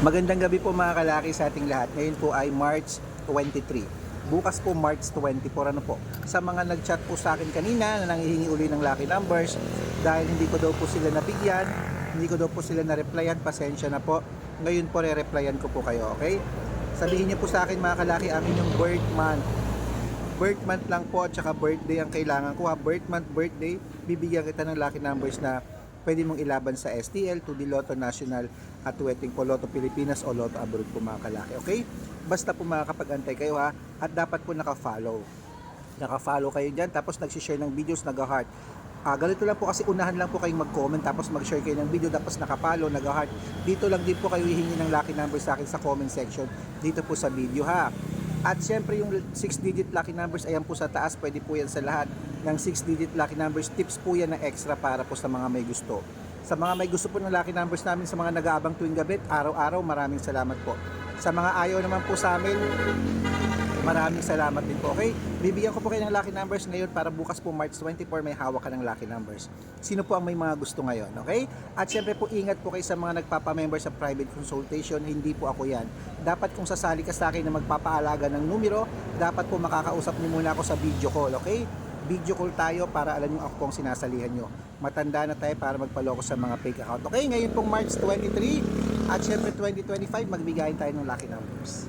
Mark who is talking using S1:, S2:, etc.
S1: Magandang gabi po mga kalaki sa ating lahat. Ngayon po ay March 23. Bukas po March 24. Ano po? Sa mga nag-chat po sa akin kanina na nanghihingi uli ng lucky numbers dahil hindi ko daw po sila nabigyan, hindi ko daw po sila na-replyan, pasensya na po. Ngayon po re-replyan ko po kayo, okay? Sabihin niyo po sa akin mga kalaki ang inyong birth month. Birth month lang po at saka birthday ang kailangan ko ha. Birth month, birthday, bibigyan kita ng lucky numbers na pwede mong ilaban sa STL, 2D Lotto National at Wedding po Lotto Pilipinas o Lotto Abroad po mga kalaki. Okay? Basta po makakapag-antay kayo ha at dapat po naka-follow. Naka-follow kayo dyan tapos nag-share ng videos, nag-heart. Ganito lang po kasi unahan lang po kayong mag-comment tapos mag-share kayo ng video tapos naka-follow, nag-heart. Dito lang din po kayo hihingi ng lucky numbers sa akin sa comment section dito po sa video ha. At syempre yung 6-digit lucky numbers, ayan po sa taas, pwede po yan sa lahat ng 6-digit lucky numbers. Tips po yan na extra para po sa mga may gusto. Sa mga may gusto po ng lucky numbers namin, sa mga nag-aabang tuwing gabi, araw-araw, maraming salamat po. Sa mga ayaw naman po sa amin, maraming salamat din po, okay? Bibigyan ko po kayo ng lucky numbers ngayon para bukas po March 24 may hawak ka ng lucky numbers. Sino po ang may mga gusto ngayon, okay? At syempre po ingat po kayo sa mga nagpapamember sa private consultation, hindi po ako yan. Dapat kung sasali ka sa akin na magpapaalaga ng numero, dapat po makakausap niyo muna ako sa video call, okay? Video call tayo para alam niyo ako kung sinasalihan niyo. Matanda na tayo para magpaloko sa mga fake account. Okay, ngayon pong March 23 at syempre 2025 magbigayin tayo ng lucky numbers.